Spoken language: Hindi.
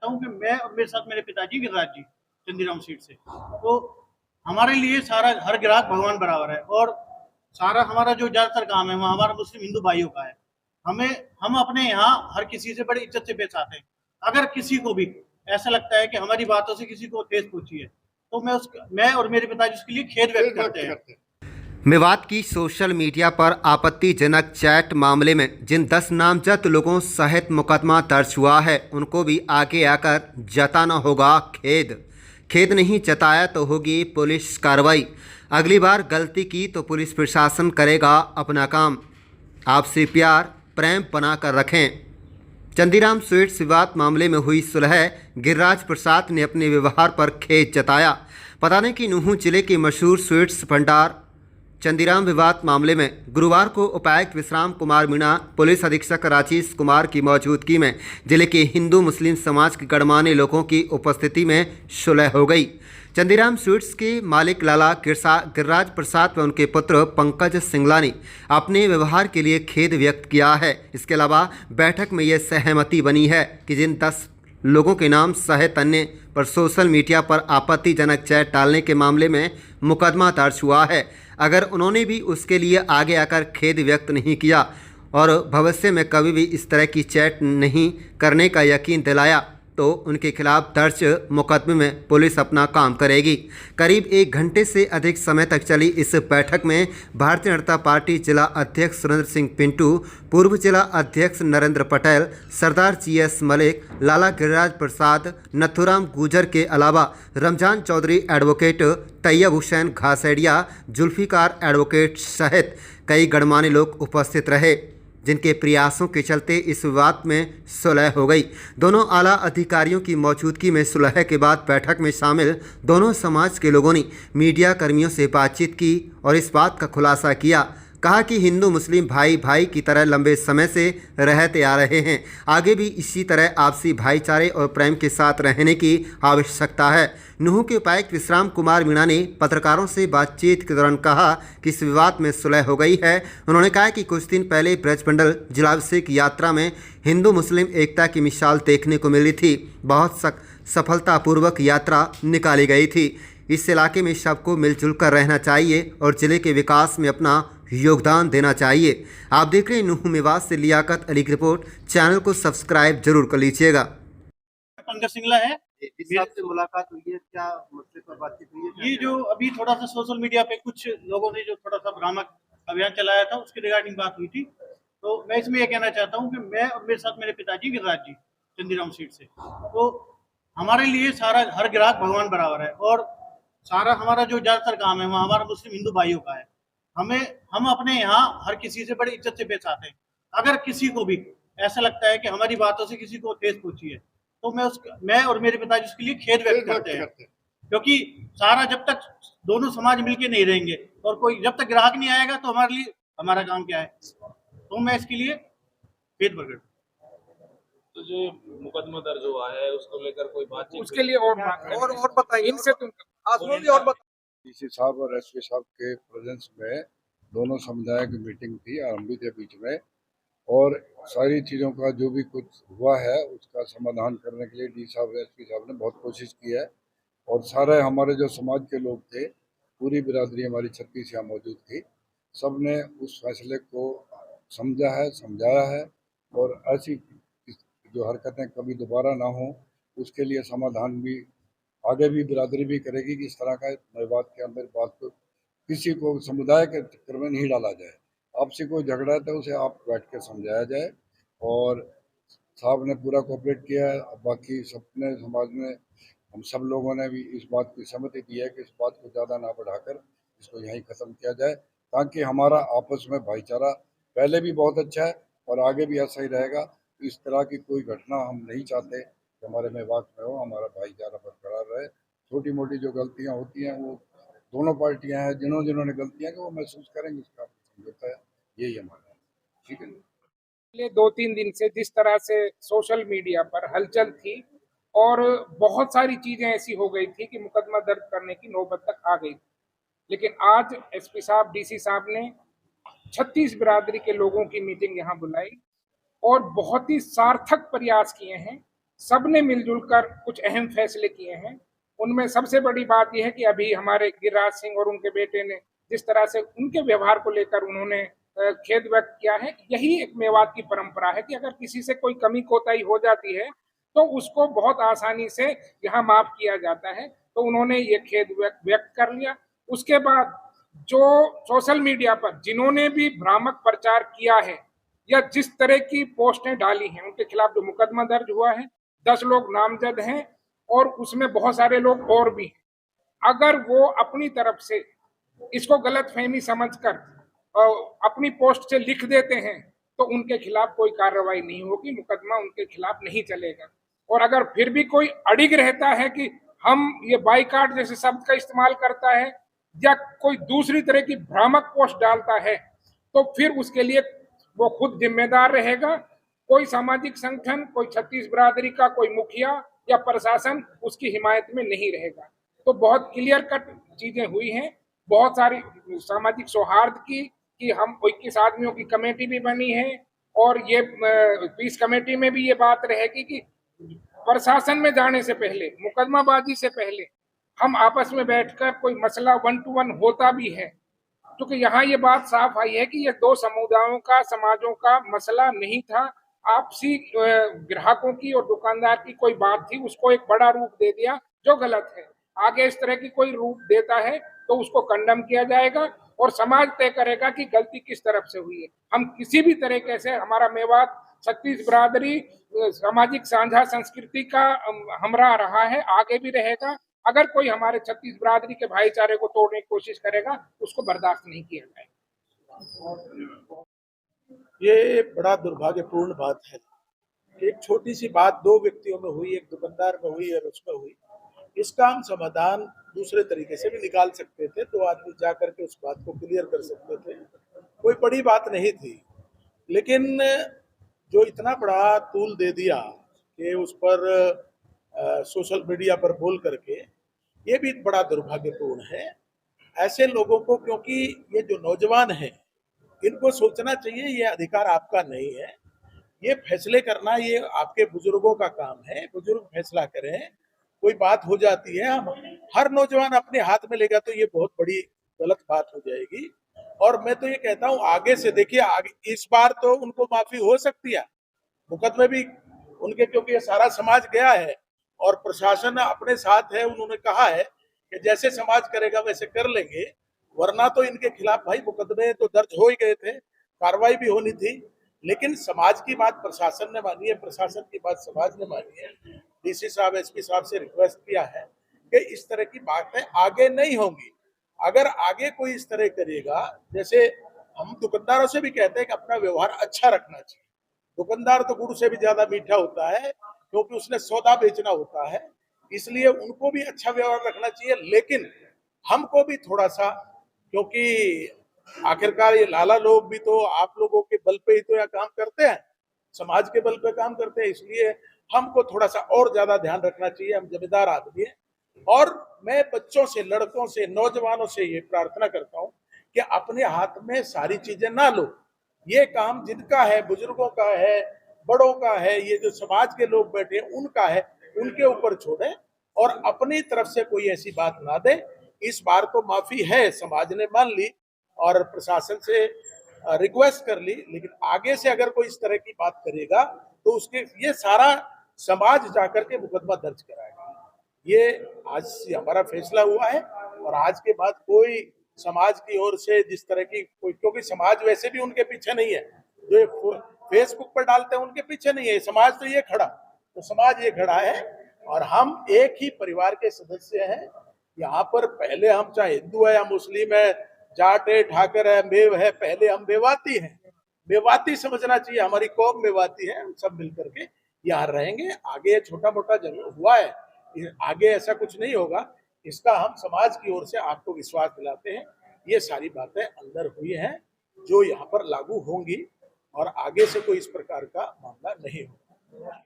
चाहता हूँ कि मैं और मेरे साथ मेरे पिताजी गिरिराज जी चंदीराम सीट से, तो हमारे लिए सारा हर ग्राहक भगवान बराबर है और सारा हमारा जो ज़्यादातर काम है वहाँ हमारा मुस्लिम हिंदू भाइयों का है। हम अपने यहाँ हर किसी से बड़ी इज्जत से पेश आते हैं। अगर किसी को भी ऐसा लगता है कि हमारी बातों से किसी को ठेस पहुंची है तो मैं और मेरे पिताजी उसके लिए खेद व्यक्त करते हैं। मेवात की सोशल मीडिया पर आपत्तिजनक चैट मामले में जिन 10 नामजद लोगों सहित मुकदमा दर्ज हुआ है उनको भी आगे आकर जताना होगा खेद। खेद नहीं जताया तो होगी पुलिस कार्रवाई। अगली बार गलती की तो पुलिस प्रशासन करेगा अपना काम। आपसी प्यार प्रेम बना कर रखें। चंदीराम स्वीट्स विवाद मामले में हुई सुलह, गिरिराज प्रसाद ने अपने व्यवहार पर खेद जताया। पता नहीं कि नूंह जिले के मशहूर स्वीट्स भंडार चंदीराम विवाद मामले में गुरुवार को उपायुक्त विश्राम कुमार मीणा, पुलिस अधीक्षक राजेश कुमार की मौजूदगी में जिले के हिंदू मुस्लिम समाज के गणमान्य लोगों की उपस्थिति में सुलह हो गई। चंदीराम स्वीट्स के मालिक लाला गिरिराज प्रसाद व उनके पुत्र पंकज सिंगला ने अपने व्यवहार के लिए खेद व्यक्त किया है। इसके अलावा बैठक में यह सहमति बनी है कि जिन 10 लोगों के नाम सहित अन्य पर सोशल मीडिया पर आपत्तिजनक चैट डालने के मामले में मुकदमा दर्ज हुआ है, अगर उन्होंने भी उसके लिए आगे आकर खेद व्यक्त नहीं किया और भविष्य में कभी भी इस तरह की चैट नहीं करने का यकीन दिलाया तो उनके खिलाफ दर्ज मुकदमे में पुलिस अपना काम करेगी। करीब 1 घंटे से अधिक समय तक चली इस बैठक में भारतीय जनता पार्टी जिला अध्यक्ष सुरेंद्र सिंह पिंटू, पूर्व जिला अध्यक्ष नरेंद्र पटेल, सरदार GS मलिक, लाला गिरिराज प्रसाद, नथुराम गुजर के अलावा रमजान चौधरी एडवोकेट, तैयब हुसैन घासेड़िया, जुल्फिकार एडवोकेट सहित कई गणमान्य लोग उपस्थित रहे, जिनके प्रयासों के चलते इस विवाद में सुलह हो गई। दोनों आला अधिकारियों की मौजूदगी में सुलह के बाद बैठक में शामिल दोनों समाज के लोगों ने मीडिया कर्मियों से बातचीत की और इस बात का खुलासा किया। कहा कि हिंदू मुस्लिम भाई भाई की तरह लंबे समय से रहते आ रहे हैं, आगे भी इसी तरह आपसी भाईचारे और प्रेम के साथ रहने की आवश्यकता है। नूंह के उपायुक्त विश्राम कुमार मीणा ने पत्रकारों से बातचीत के दौरान कहा कि इस विवाद में सुलह हो गई है। उन्होंने कहा कि कुछ दिन पहले ब्रजमंडल जिलाभिषेक यात्रा में हिंदू मुस्लिम एकता की मिसाल देखने को मिली थी। बहुत सफलतापूर्वक यात्रा निकाली गई थी। इस इलाके में सबको मिलजुल कर रहना चाहिए और जिले के विकास में अपना योगदान देना चाहिए। आप देख रहे हैं नूंह मेवात से लियाकत अली की रिपोर्ट। चैनल को सब्सक्राइब जरूर कर लीजिएगा। पंकज सिंगला है। इस साहब से मुलाकात हुई है, क्या मसले पर बातचीत हुई है? ये जो अभी थोड़ा सा सोशल मीडिया पे कुछ लोगों ने जो थोड़ा सा भ्रामक अभियान चलाया था उसके रिगार्डिंग बात हुई थी, तो मैं इसमें यह कहना चाहता हूँ कि मैं और मेरे साथ मेरे पिताजी गिरिराज जी चंदीराम सीट से, तो हमारे लिए सारा हर ग्राहक भगवान बराबर है और सारा हमारा जो ज़्यादातर काम है वहाँ हमारा मुस्लिम हिंदू भाइयों का है। हम अपने यहाँ हर किसी से बड़ी इज्जत से पेश आते हैं। अगर किसी को भी ऐसा लगता है कि हमारी बातों से किसी को ठेस पहुंची है तो मैं और मेरे पिताजी उसके लिए खेद व्यक्त करते हैं, क्योंकि सारा जब तक दोनों समाज मिलके नहीं रहेंगे और कोई जब तक ग्राहक नहीं आएगा तो हमारे लिए हमारा काम क्या है, तो मैं इसके लिए खेद प्रकट। तो जो मुकदमा दर्ज हुआ है उसको लेकर कोई बातचीत उसके लिए और बताइए इनसे तुम और डीसी साहब और एसपी साहब के प्रेजेंस में दोनों समुदाय की मीटिंग थी और हम भी थे बीच में, और सारी चीज़ों का जो भी कुछ हुआ है उसका समाधान करने के लिए डी साहब और एसपी साहब ने बहुत कोशिश की है और सारे हमारे जो समाज के लोग थे, पूरी बिरादरी हमारी 36 यहाँ मौजूद थी, सब ने उस फैसले को समझा है, समझाया है और ऐसी जो हरकतें कभी दोबारा ना हो उसके लिए समाधान भी आगे भी बिरादरी भी करेगी कि इस तरह का मेवात के अंदर बात को किसी को समुदाय के चक्कर में नहीं डाला जाए। आपसे कोई झगड़ा है तो उसे आप बैठ कर समझाया जाए और साहब ने पूरा कोऑपरेट किया है। बाकी सबने समाज में हम सब लोगों ने भी इस बात की सहमति दी है कि इस बात को ज़्यादा ना बढ़ाकर इसको यहीं ख़त्म किया जाए, ताकि हमारा आपस में भाईचारा पहले भी बहुत अच्छा है और आगे भी ऐसा ही रहेगा। इस तरह की कोई घटना हम नहीं चाहते कि हमारे मेवात में हो, हमारा भाईचारा बरकरार रहे। छोटी मोटी जो गलतियाँ होती हैं वो दोनों पार्टियाँ हैं, जिन्होंने गलतियाँ की वो महसूस करेंगे, उसका समझौता है, यही हमारा है। ठीक है। पिछले 2-3 दिन से जिस तरह से सोशल मीडिया पर हलचल थी और बहुत सारी चीजें ऐसी हो गई थी कि मुकदमा दर्ज करने की नौबत तक आ गई, लेकिन आज एसपी साहब डीसी साहब ने 36 बिरादरी के लोगों की मीटिंग यहाँ बुलाई और बहुत ही सार्थक प्रयास किए हैं सबने मिलजुल कर कुछ अहम फैसले किए हैं। उनमें सबसे बड़ी बात यह है कि अभी हमारे गिरिराज सिंह और उनके बेटे ने जिस तरह से उनके व्यवहार को लेकर उन्होंने खेद व्यक्त किया है, यही एक मेवात की परंपरा है कि अगर किसी से कोई कमी कोताही हो जाती है तो उसको बहुत आसानी से यहाँ माफ किया जाता है। तो उन्होंने ये खेद व्यक्त कर लिया। उसके बाद जो सोशल मीडिया पर जिन्होंने भी भ्रामक प्रचार किया है या जिस तरह की पोस्टें डाली हैं, उनके खिलाफ जो मुकदमा दर्ज हुआ है, 10 लोग नामजद हैं और उसमें बहुत सारे लोग और भी हैं। अगर वो अपनी तरफ से इसको गलत फहमी समझकर अपनी पोस्ट से लिख देते हैं तो उनके खिलाफ कोई कार्रवाई नहीं होगी, मुकदमा उनके खिलाफ नहीं चलेगा। और अगर फिर भी कोई अड़िग रहता है कि हम ये बाइकाट जैसे शब्द का इस्तेमाल करता है या कोई दूसरी तरह की भ्रामक पोस्ट डालता है तो फिर उसके लिए वो खुद जिम्मेदार रहेगा। कोई सामाजिक संगठन, कोई छत्तीस बिरादरी का कोई मुखिया या प्रशासन उसकी हिमायत में नहीं रहेगा। तो बहुत क्लियर कट चीजें हुई हैं, बहुत सारी सामाजिक सौहार्द की कि हम 21 आदमियों की कमेटी भी बनी है और ये 20 कमेटी में भी ये बात रहेगी कि प्रशासन में जाने से पहले, मुकदमाबाजी से पहले हम आपस में बैठकर कोई मसला 1 to 1 होता भी है, क्योंकि यहाँ ये बात साफ आई है कि ये दो समुदायों का, समाजों का मसला नहीं था, आपसी ग्राहकों की और दुकानदार की कोई बात थी, उसको एक बड़ा रूप दे दिया जो गलत है। आगे इस तरह की कोई रूप देता है तो उसको कंडम किया जाएगा और समाज तय करेगा कि गलती किस तरफ से हुई है। हम किसी भी तरीके से, हमारा मेवात छत्तीस बिरादरी सामाजिक साझा संस्कृति का हमरा रहा है, आगे भी रहेगा। अगर कोई हमारे छत्तीस बिरादरी के भाईचारे को तोड़ने की कोशिश करेगा उसको बर्दाश्त नहीं किया जाएगा। ये बड़ा दुर्भाग्यपूर्ण बात है। एक छोटी सी बात दो व्यक्तियों में हुई, एक दुकानदार में हुई और उसमें हुई, इसका हम समाधान दूसरे तरीके से भी निकाल सकते थे, तो आदमी जा करके उस बात को क्लियर कर सकते थे, कोई बड़ी बात नहीं थी। लेकिन जो इतना बड़ा तूल दे दिया कि उस पर सोशल मीडिया पर बोल करके, ये भी बड़ा दुर्भाग्यपूर्ण है। ऐसे लोगों को, क्योंकि ये जो नौजवान हैं इनको सोचना चाहिए ये अधिकार आपका नहीं है, ये फैसले करना ये आपके बुजुर्गों का काम है, बुजुर्ग फैसला करें। कोई बात हो जाती है, हम हर नौजवान अपने हाथ में लेगा तो ये बहुत बड़ी गलत बात हो जाएगी। और मैं तो ये कहता हूँ आगे से देखिए, आगे इस बार तो उनको माफी हो सकती है, मुकदमे भी उनके, क्योंकि ये सारा समाज गया है और प्रशासन अपने साथ है। उन्होंने कहा है कि जैसे समाज करेगा वैसे कर लेंगे, वरना तो इनके खिलाफ भाई मुकदमे तो दर्ज हो ही गए थे, कार्रवाई भी होनी थी। लेकिन समाज की बात प्रशासन ने मानी है, प्रशासन की बात समाज ने मानी है। डीसी साहब, एसपी साहब से रिक्वेस्ट किया है कि इस तरह की बातें आगे नहीं होंगी। अगर आगे कोई इस तरह करेगा, जैसे हम दुकानदारों से भी कहते हैं कि अपना व्यवहार अच्छा रखना चाहिए। दुकानदार तो गुड़ से भी ज्यादा मीठा होता है, क्योंकि उसने सौदा बेचना होता है, इसलिए उनको भी अच्छा व्यवहार रखना चाहिए। लेकिन हमको भी थोड़ा सा, क्योंकि आखिरकार ये लाला लोग भी तो आप लोगों के बल पे ही तो यहाँ काम करते हैं, समाज के बल पे काम करते हैं, इसलिए हमको थोड़ा सा और ज्यादा ध्यान रखना चाहिए। हम जिम्मेदार आदमी हैं। और मैं बच्चों से, लड़कों से, नौजवानों से ये प्रार्थना करता हूँ कि अपने हाथ में सारी चीजें ना लो। ये काम जिनका है, बुजुर्गों का है, बड़ों का है, ये जो समाज के लोग बैठे हैं उनका है, उनके ऊपर छोड़े और अपनी तरफ से कोई ऐसी बात ना दे। इस बार तो माफी है, समाज ने मान ली और प्रशासन से रिक्वेस्ट कर ली, लेकिन आगे से अगर कोई इस तरह की बात करेगा तो उसके ये सारा समाज जाकर के मुकदमा दर्ज कराएगा। ये आज हमारा फैसला हुआ है और आज के बाद कोई समाज की ओर से जिस तरह की कोई, क्योंकि समाज वैसे भी उनके पीछे नहीं है, जो फेसबुक पर डालते हैं उनके पीछे नहीं है समाज, तो ये खड़ा, तो समाज ये खड़ा है और हम एक ही परिवार के सदस्य हैं। यहाँ पर पहले हम चाहे हिंदू है या मुस्लिम है, जाट है, ठाकर है, मेव है, पहले हम मेवाती हैं। मेवाती समझना चाहिए, हमारी कौम मेवाती है, हम सब मिलकर के यहाँ रहेंगे। आगे छोटा मोटा जरूर हुआ है, आगे ऐसा कुछ नहीं होगा, इसका हम समाज की ओर से आपको विश्वास दिलाते हैं। ये सारी बातें अंदर हुई हैं जो यहाँ पर लागू होंगी और आगे से कोई इस प्रकार का मामला नहीं होगा।